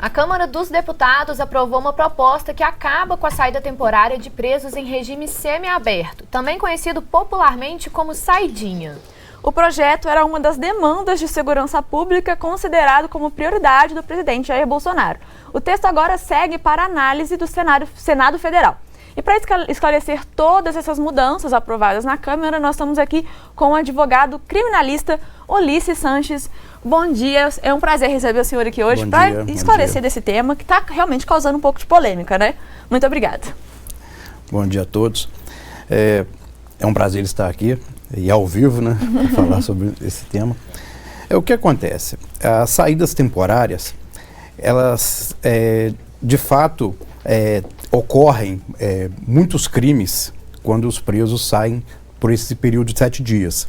A Câmara dos Deputados aprovou uma proposta que acaba com a saída temporária de presos em regime semiaberto, também conhecido popularmente como saidinha. O projeto era uma das demandas de segurança pública considerado como prioridade do presidente Jair Bolsonaro. O texto agora segue para análise do Senado Federal. E para esclarecer todas essas mudanças aprovadas na Câmara, nós estamos aqui com o advogado criminalista Ulisses Sanches. Bom dia, é um prazer receber o senhor aqui hoje para esclarecer desse tema que está realmente causando um pouco de polêmica, né? Muito obrigada. Bom dia a todos. É um prazer estar aqui e ao vivo, né, para falar sobre esse tema. O que acontece? As saídas temporárias, elas, de fato, ocorrem muitos crimes quando os presos saem por esse período de 7 dias.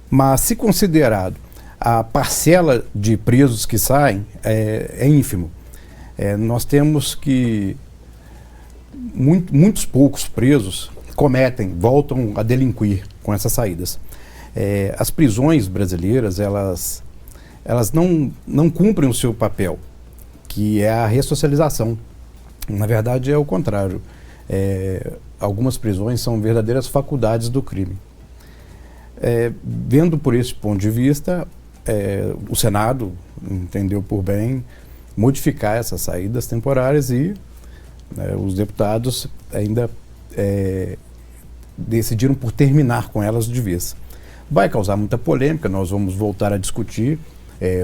Mas, se considerado a parcela de presos que saem, é ínfimo. Nós temos que muitos poucos presos voltam a delinquir com essas saídas. As prisões brasileiras, elas não cumprem o seu papel, que é a ressocialização. Na verdade, é o contrário. Algumas prisões são verdadeiras faculdades do crime. Vendo por esse ponto de vista, o Senado entendeu por bem modificar essas saídas temporárias e os deputados ainda decidiram por terminar com elas de vez. Vai causar muita polêmica, nós vamos voltar a discutir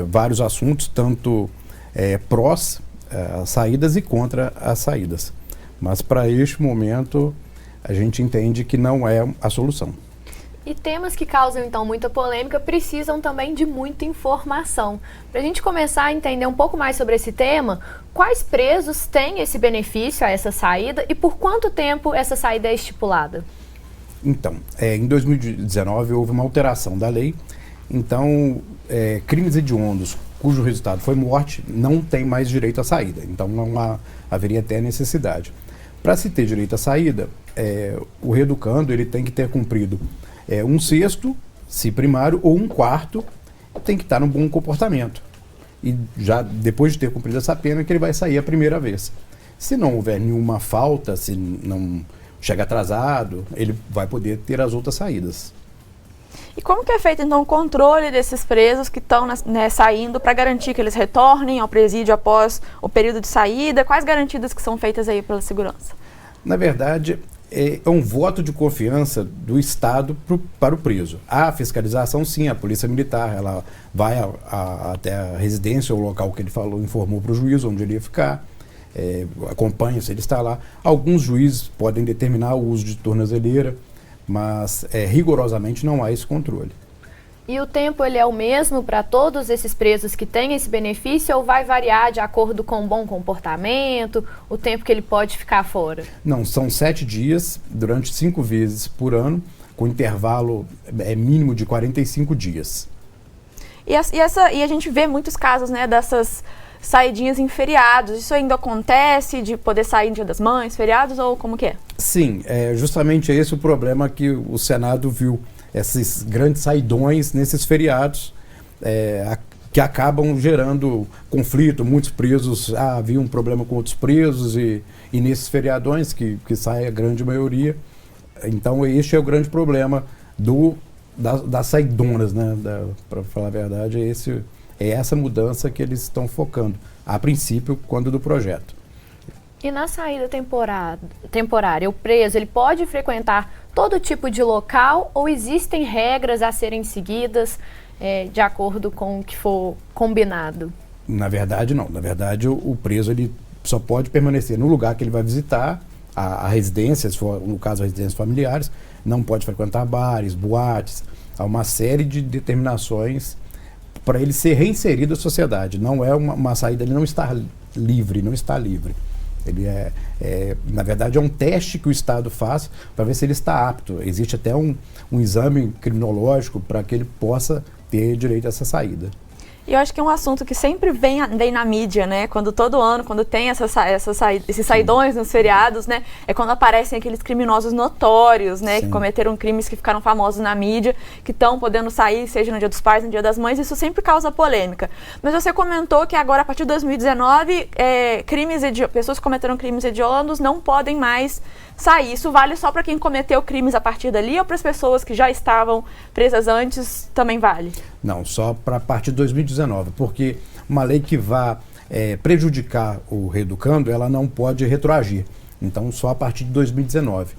vários assuntos, tanto prós as saídas e contra as saídas. Mas para este momento a gente entende que não é a solução. E temas que causam, então, muita polêmica precisam também de muita informação. Para a gente começar a entender um pouco mais sobre esse tema, quais presos têm esse benefício a essa saída e por quanto tempo essa saída é estipulada? Então, em 2019 houve uma alteração da lei, então crimes hediondos cujo resultado foi morte não tem mais direito à saída, então não haveria até necessidade. Para se ter direito à saída, o reeducando ele tem que ter cumprido 1/6, se primário, ou 1/4, tem que estar num bom comportamento. E já depois de ter cumprido essa pena que ele vai sair a primeira vez. Se não houver nenhuma falta, se não chega atrasado, ele vai poder ter as outras saídas. E como que é feito, então, o controle desses presos que estão saindo para garantir que eles retornem ao presídio após o período de saída? Quais garantias que são feitas aí pela segurança? Na verdade, é um voto de confiança do Estado para o preso. A fiscalização, sim, a Polícia Militar, ela vai até a residência ou o local que ele informou para o juiz onde ele ia ficar, acompanha se ele está lá. Alguns juízes podem determinar o uso de tornozeleira, mas rigorosamente não há esse controle. E o tempo ele é o mesmo para todos esses presos que têm esse benefício ou vai variar de acordo com o bom comportamento, o tempo que ele pode ficar fora? Não, são 7 dias durante 5 vezes por ano, com intervalo mínimo de 45 dias. E a gente vê muitos casos, né, dessas saidinhas em feriados. Isso ainda acontece, de poder sair no Dia das Mães, feriados, ou como que é? Sim, justamente esse o problema que o Senado viu. Esses grandes saidões nesses feriados que acabam gerando conflito, muitos presos, havia um problema com outros presos e nesses feriadões que sai a grande maioria. Então este é o grande problema das saidonas, né? Para falar a verdade, é essa mudança que eles estão focando, a princípio, quando do projeto. E na saída temporária, o preso ele pode frequentar todo tipo de local ou existem regras a serem seguidas de acordo com o que for combinado? Na verdade, não. Na verdade, o preso ele só pode permanecer no lugar que ele vai visitar, a residência, se for no caso residências familiares, não pode frequentar bares, boates. Há uma série de determinações para ele ser reinserido à sociedade. Não é uma saída, ele não está livre, não está livre. Ele na verdade, é um teste que o Estado faz para ver se ele está apto. Existe até um exame criminológico para que ele possa ter direito a essa saída. E eu acho que é um assunto que sempre vem na mídia, né? Quando todo ano, quando tem esses saidões nos feriados, né? É quando aparecem aqueles criminosos notórios, né? Sim. Que cometeram crimes que ficaram famosos na mídia, que estão podendo sair, seja no Dia dos Pais, no Dia das Mães, isso sempre causa polêmica. Mas você comentou que agora, a partir de 2019, pessoas que cometeram crimes hediondos não podem mais sair. Isso vale só para quem cometeu crimes a partir dali ou para as pessoas que já estavam presas antes também vale? Não, só para a partir de 2019, porque uma lei que vá prejudicar o reeducando, ela não pode retroagir. Então, só a partir de 2019.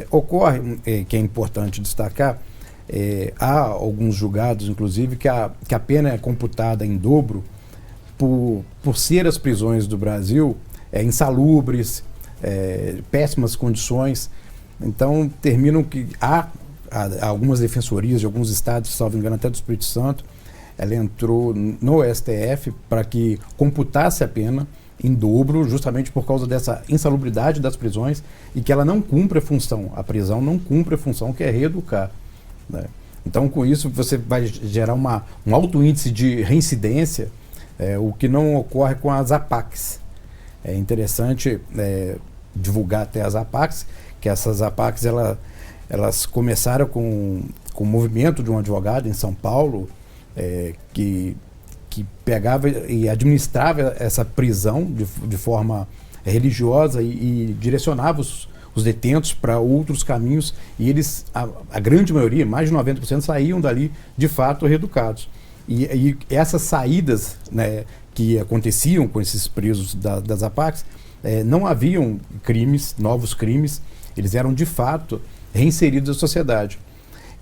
Ocorre, que é importante destacar, há alguns julgados, inclusive, que a pena é computada em dobro por ser as prisões do Brasil insalubres, péssimas condições. Então, terminam que há algumas defensorias de alguns estados, salvo engano, até do Espírito Santo, ela entrou no STF para que computasse a pena em dobro, justamente por causa dessa insalubridade das prisões e que ela não cumpre a função, a prisão não cumpre a função que é reeducar, né? Então, com isso, você vai gerar um alto índice de reincidência, o que não ocorre com as APACs. É interessante divulgar até as APACs, que essas APACs elas começaram com o movimento de um advogado em São Paulo que pegava e administrava essa prisão de forma religiosa e direcionava os detentos para outros caminhos, e eles, a grande maioria, mais de 90%, saíam dali de fato reeducados. E essas saídas, né, que aconteciam com esses presos das APACs, não haviam novos crimes, eles eram de fato reinseridos na sociedade.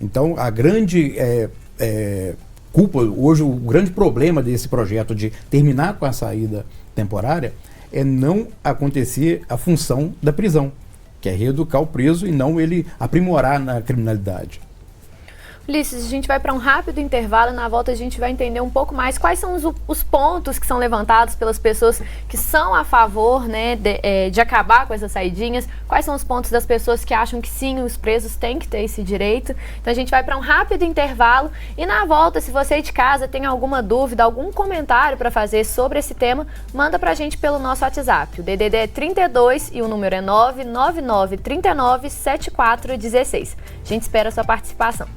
Então, a grande culpa, hoje o grande problema desse projeto de terminar com a saída temporária é não acontecer a função da prisão, que é reeducar o preso e não ele aprimorar na criminalidade. Ulisses, a gente vai para um rápido intervalo e na volta a gente vai entender um pouco mais quais são os pontos que são levantados pelas pessoas que são a favor, né, de acabar com essas saidinhas, quais são os pontos das pessoas que acham que sim, os presos têm que ter esse direito. Então a gente vai para um rápido intervalo e na volta, se você de casa tem alguma dúvida, algum comentário para fazer sobre esse tema, manda para a gente pelo nosso WhatsApp. O DDD é 32 e o número é 999397416. A gente espera a sua participação.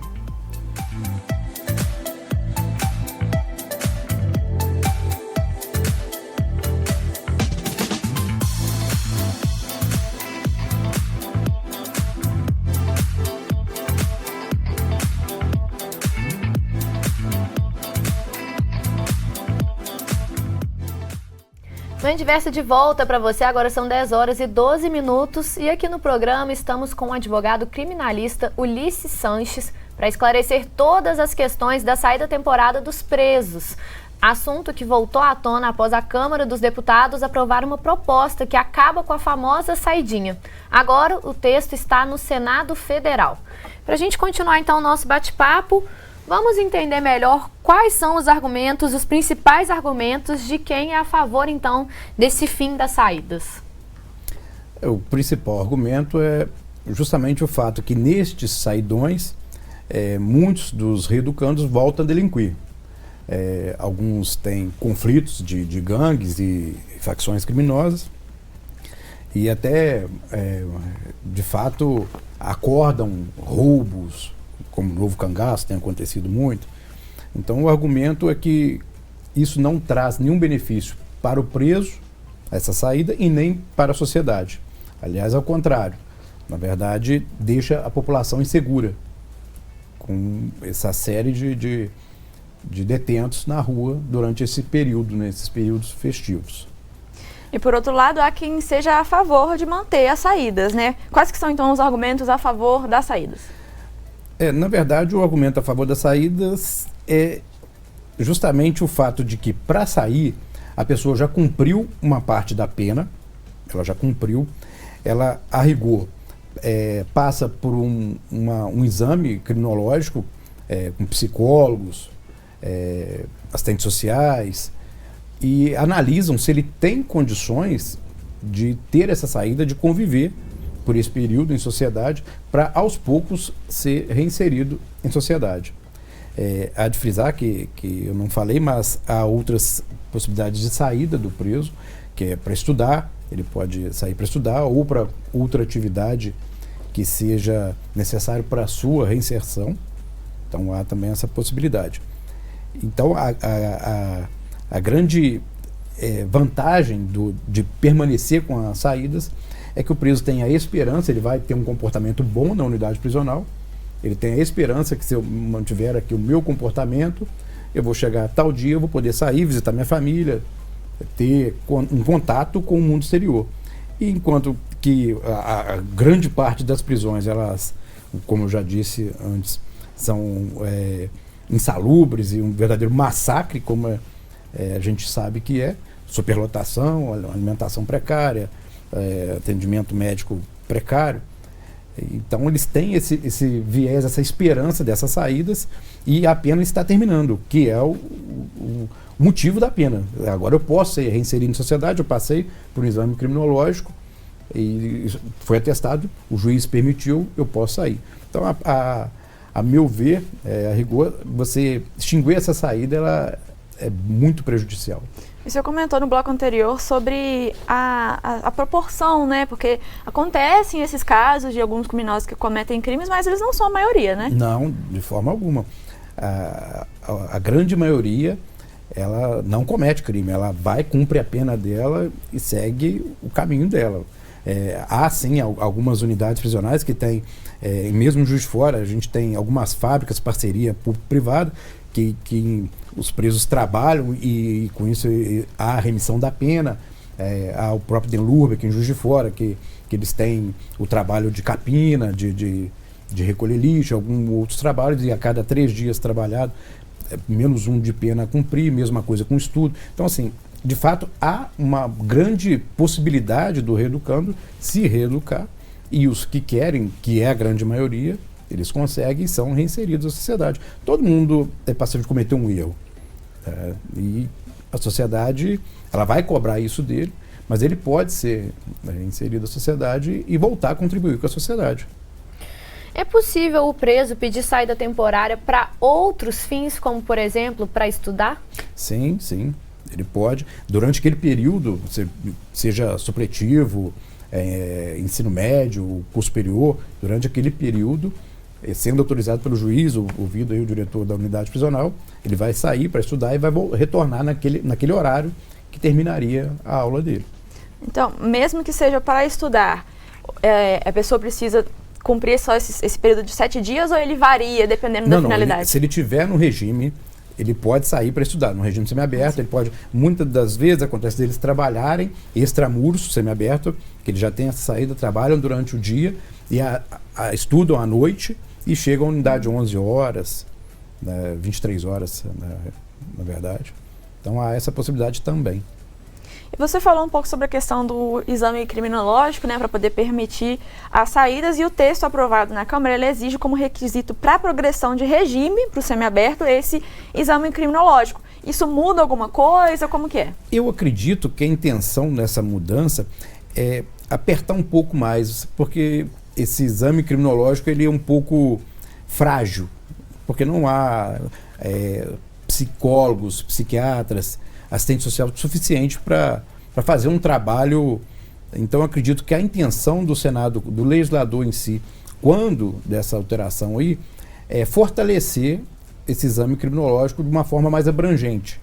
Manhã Diversa de volta para você, agora são 10 horas e 12 minutos e aqui no programa estamos com o advogado criminalista Ulisses Sanches para esclarecer todas as questões da saída temporária dos presos. Assunto que voltou à tona após a Câmara dos Deputados aprovar uma proposta que acaba com a famosa saidinha. Agora o texto está no Senado Federal. Para a gente continuar então o nosso bate-papo, vamos entender melhor quais são os argumentos, os principais argumentos de quem é a favor, então, desse fim das saídas. O principal argumento é justamente o fato que nestes saidões, muitos dos reeducandos voltam a delinquir. Alguns têm conflitos de gangues e facções criminosas e até, de fato, acordam roubos, como o Novo Cangaço tem acontecido muito. Então o argumento é que isso não traz nenhum benefício para o preso, essa saída, e nem para a sociedade. Aliás, ao contrário. Na verdade, deixa a população insegura com essa série de detentos na rua durante esse período, nesses períodos festivos. E por outro lado, há quem seja a favor de manter as saídas, né? Quais que são então os argumentos a favor das saídas? Na verdade, o argumento a favor das saídas é justamente o fato de que, para sair, a pessoa já cumpriu uma parte da pena, ela já cumpriu, ela, a rigor, passa por um exame criminológico com psicólogos, assistentes sociais, e analisam se ele tem condições de ter essa saída, de conviver por esse período em sociedade, para aos poucos ser reinserido em sociedade. há de frisar que eu não falei, mas há outras possibilidades de saída do preso, que é para estudar, ele pode sair para estudar, ou para outra atividade que seja necessário para a sua reinserção. Então há também essa possibilidade. Então a grande vantagem de permanecer com as saídas é que o preso tem a esperança, ele vai ter um comportamento bom na unidade prisional, ele tem a esperança que se eu mantiver aqui o meu comportamento, eu vou chegar tal dia, eu vou poder sair, visitar minha família, ter um contato com o mundo exterior. E enquanto que a grande parte das prisões, elas, como eu já disse antes, são insalubres e um verdadeiro massacre, como a gente sabe que é, superlotação, alimentação precária, atendimento médico precário. Então eles têm esse viés, essa esperança dessas saídas, e a pena está terminando, que é o motivo da pena. Agora eu posso ser reinserido na sociedade, eu passei por um exame criminológico e foi atestado, o juiz permitiu, eu posso sair. Então a meu ver, a rigor, você extinguir essa saída, ela é muito prejudicial. O senhor comentou no bloco anterior sobre a proporção, né? Porque acontecem esses casos de alguns criminosos que cometem crimes, mas eles não são a maioria, né? Não, de forma alguma. A grande maioria, ela não comete crime, ela vai, cumpre a pena dela e segue o caminho dela. Há, sim, algumas unidades prisionais que têm, mesmo em Juiz de Fora, a gente tem algumas fábricas, parceria público-privada, que os presos trabalham e com isso há a remissão da pena. Há o próprio Denlurbe, aqui em Juiz de Fora, que eles têm o trabalho de capina, de recolher lixo, alguns outros trabalhos, e a cada 3 dias trabalhado, menos 1 de pena a cumprir, mesma coisa com estudo. Então, assim, de fato, há uma grande possibilidade do reeducando se reeducar, e os que querem, que é a grande maioria, eles conseguem e são reinseridos à sociedade. Todo mundo é passível de cometer um erro. E a sociedade, ela vai cobrar isso dele, mas ele pode ser inserido à sociedade e voltar a contribuir com a sociedade. É possível o preso pedir saída temporária para outros fins, como, por exemplo, para estudar? Sim, sim. Ele pode. Durante aquele período, seja supletivo, ensino médio, curso superior, durante aquele período, sendo autorizado pelo juiz, ouvido aí o diretor da unidade prisional, ele vai sair para estudar e vai retornar naquele horário que terminaria a aula dele. Então, mesmo que seja para estudar, a pessoa precisa cumprir só esse período de 7 dias, ou ele varia dependendo da finalidade? Se ele estiver no regime, ele pode sair para estudar. No regime semiaberto, ele pode, muitas das vezes, acontece deles trabalharem extramuros, semiaberto, que eles já têm essa saída, trabalham durante o dia e estudam à noite e chegam à unidade 11 horas, 23 horas, na verdade. Então há essa possibilidade também. E você falou um pouco sobre a questão do exame criminológico, né, para poder permitir as saídas, e o texto aprovado na Câmara, ele exige como requisito para a progressão de regime, para o semiaberto, esse exame criminológico. Isso muda alguma coisa? Como que é? Eu acredito que a intenção nessa mudança é apertar um pouco mais, porque esse exame criminológico ele é um pouco frágil, porque não há psicólogos, psiquiatras, assistente social suficiente para fazer um trabalho. Então, acredito que a intenção do Senado, do legislador em si, quando dessa alteração aí, é fortalecer esse exame criminológico de uma forma mais abrangente,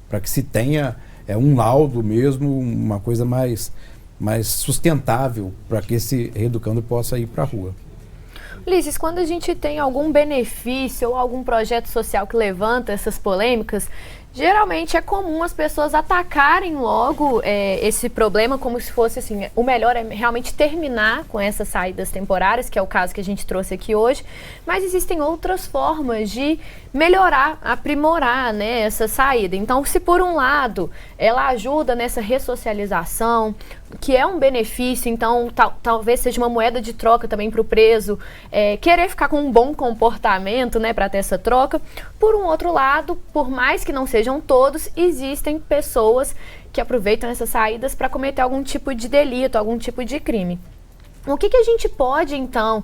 para que se tenha um laudo mesmo, uma coisa mais sustentável, para que esse reeducando possa ir para a rua. Ulisses, quando a gente tem algum benefício ou algum projeto social que levanta essas polêmicas, geralmente é comum as pessoas atacarem logo esse problema como se fosse assim, o melhor é realmente terminar com essas saídas temporárias, que é o caso que a gente trouxe aqui hoje, mas existem outras formas de melhorar, aprimorar, né, essa saída. Então, se por um lado ela ajuda nessa ressocialização, que é um benefício, então talvez seja uma moeda de troca também para o preso querer ficar com um bom comportamento, né, para ter essa troca. Por um outro lado, por mais que não sejam todos, existem pessoas que aproveitam essas saídas para cometer algum tipo de delito, algum tipo de crime. O que a gente pode, então,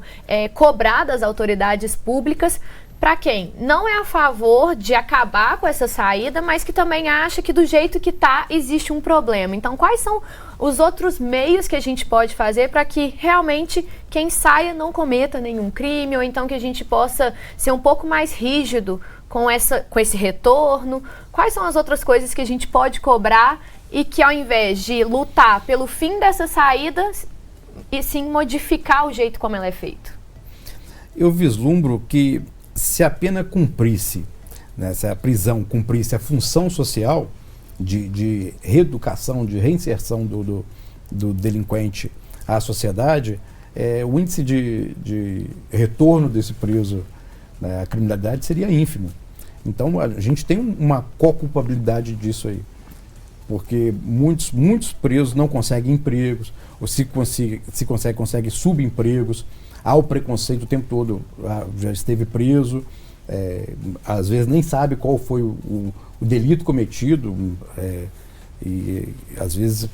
cobrar das autoridades públicas para quem não é a favor de acabar com essa saída, mas que também acha que do jeito que está existe um problema. Então, quais são os outros meios que a gente pode fazer para que realmente quem saia não cometa nenhum crime, ou então que a gente possa ser um pouco mais rígido com esse retorno? Quais são as outras coisas que a gente pode cobrar e que, ao invés de lutar pelo fim dessa saída, e sim modificar o jeito como ela é feita? Eu vislumbro que se a pena cumprisse, né, se a prisão cumprisse a função social de reeducação, de reinserção do delinquente à sociedade, o índice de retorno desse preso, né, à criminalidade seria ínfimo. Então a gente tem uma co-culpabilidade disso aí, porque muitos presos não conseguem empregos, ou se conseguem subempregos. Há o preconceito o tempo todo, já esteve preso, às vezes nem sabe qual foi o delito cometido, e às vezes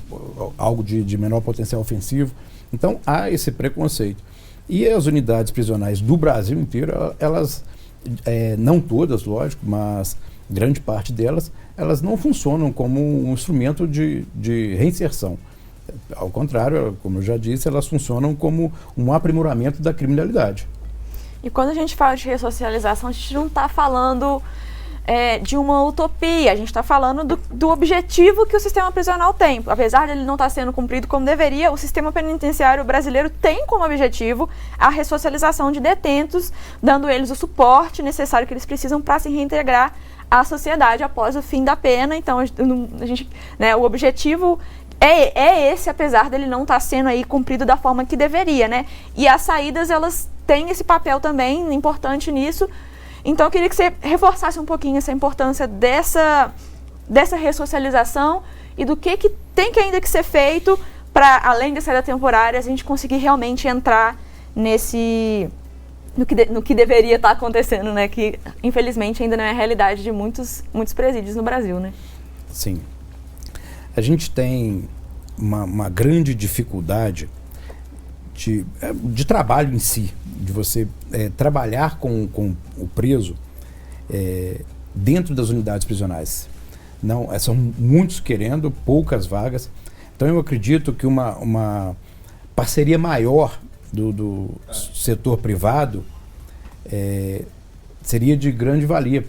algo de menor potencial ofensivo. Então há esse preconceito. E as unidades prisionais do Brasil inteiro, elas, não todas, lógico, mas grande parte delas, elas não funcionam como um instrumento de reinserção. Ao contrário, como eu já disse, elas funcionam como um aprimoramento da criminalidade. E quando a gente fala de ressocialização, a gente não está falando de uma utopia, a gente está falando do objetivo que o sistema prisional tem. Apesar de ele não estar sendo cumprido como deveria, o sistema penitenciário brasileiro tem como objetivo a ressocialização de detentos, dando eles o suporte necessário que eles precisam para se reintegrar à sociedade após o fim da pena. Então, o objetivo é esse, apesar dele não estar sendo aí cumprido da forma que deveria, né? E as saídas, elas têm esse papel também importante nisso. Então, eu queria que você reforçasse um pouquinho essa importância dessa ressocialização e do que tem que ainda que ser feito para, além da saída temporária, a gente conseguir realmente entrar no que deveria estar acontecendo, né? Que, infelizmente, ainda não é a realidade de muitos presídios no Brasil, né? Sim. A gente tem uma grande dificuldade de trabalho em si, de você trabalhar com o preso dentro das unidades prisionais. Não, são muitos querendo, poucas vagas. Então eu acredito que uma parceria maior do setor privado seria de grande valia.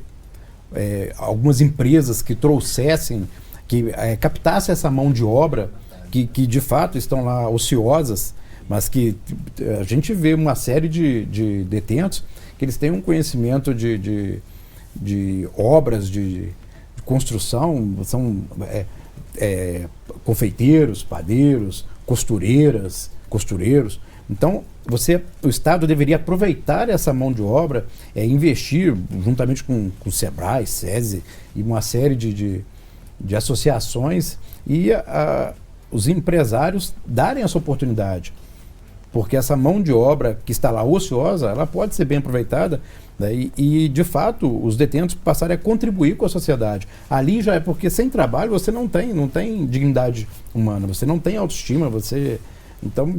Algumas empresas que trouxessem, que captasse essa mão de obra que de fato estão lá ociosas, mas que a gente vê uma série de detentos que eles têm um conhecimento de obras de construção, são confeiteiros, padeiros, costureiras, costureiros. Então, o Estado deveria aproveitar essa mão de obra, investir juntamente com o Sebrae, SESI e uma série de associações e os empresários darem essa oportunidade. Porque essa mão de obra que está lá ociosa, ela pode ser bem aproveitada, né, e de fato, os detentos passarem a contribuir com a sociedade. Ali já é porque sem trabalho você não tem dignidade humana, você não tem autoestima, então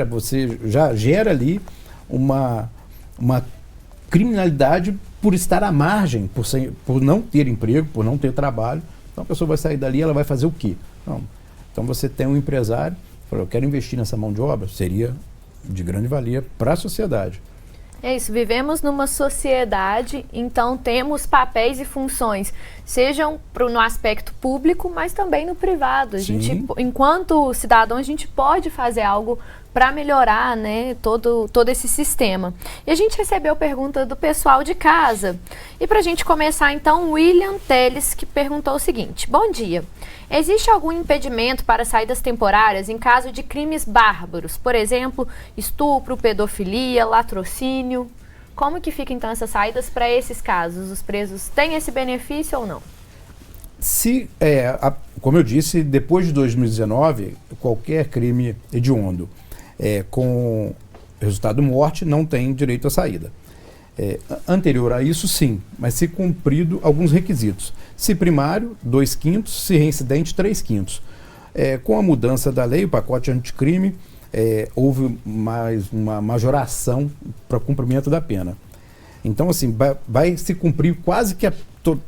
você já gera ali uma criminalidade por estar à margem, por não ter emprego, por não ter trabalho. Então a pessoa vai sair dali, ela vai fazer o quê? Não. Então você tem um empresário, fala, eu quero investir nessa mão de obra, seria de grande valia para a sociedade. É isso, vivemos numa sociedade, então temos papéis e funções, sejam no aspecto público, mas também no privado. A gente, enquanto cidadão, a gente pode fazer algo para melhorar, né, todo esse sistema. E a gente recebeu pergunta do pessoal de casa. E para a gente começar, então, William Teles, que perguntou o seguinte: bom dia. Existe algum impedimento para saídas temporárias em caso de crimes bárbaros? Por exemplo, estupro, pedofilia, latrocínio? Como que ficam, então, essas saídas para esses casos? Os presos têm esse benefício ou não? Como eu disse, depois de 2019, qualquer crime hediondo com resultado morte não tem direito à saída. Anterior a isso, sim, mas se cumprido alguns requisitos. Se primário, 2/5, se reincidente, 3/5. Com a mudança da lei, o pacote anticrime, houve mais uma majoração para cumprimento da pena. Então, assim, vai se cumprir quase que a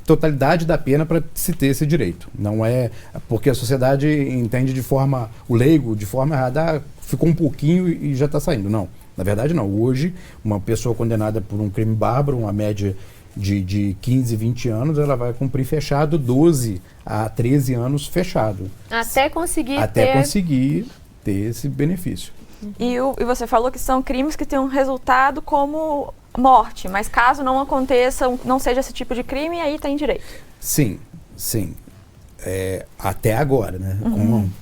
totalidade da pena para se ter esse direito. Não é porque a sociedade entende de forma, o leigo, de forma errada, ficou um pouquinho e já está saindo. Não, na verdade não. Hoje, uma pessoa condenada por um crime bárbaro, uma média de 15, 20 anos, ela vai cumprir fechado 12 a 13 anos fechado. Até conseguir ter esse benefício. E você falou que são crimes que têm um resultado como morte, mas caso não aconteça, não seja esse tipo de crime, aí tem direito. Sim. Até agora, né?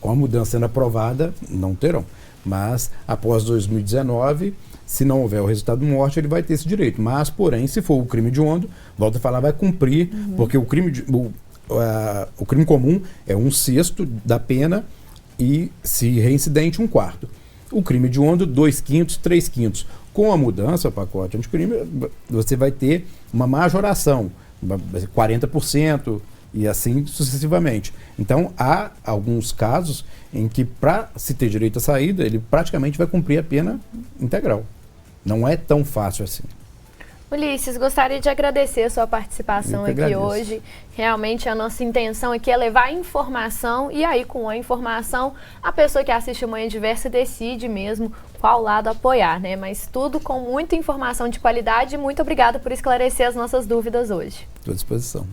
Com a mudança sendo aprovada, não terão. Mas após 2019, se não houver o resultado de morte, ele vai ter esse direito. Mas, porém, se for o crime hediondo, volta a falar, vai cumprir, porque o crime comum é 1/6 da pena e, se reincidente, 1/4. O crime hediondo, 2/5, 3/5. Com a mudança, o pacote anticrime, você vai ter uma majoração, 40% e assim sucessivamente. Então, há alguns casos em que, para se ter direito à saída, ele praticamente vai cumprir a pena integral. Não é tão fácil assim. Ulisses, gostaria de agradecer a sua participação aqui hoje. Realmente a nossa intenção aqui é levar informação e aí com a informação a pessoa que assiste o Manhã Diversa decide mesmo qual lado apoiar, né? Mas tudo com muita informação de qualidade e muito obrigada por esclarecer as nossas dúvidas hoje. Estou à disposição.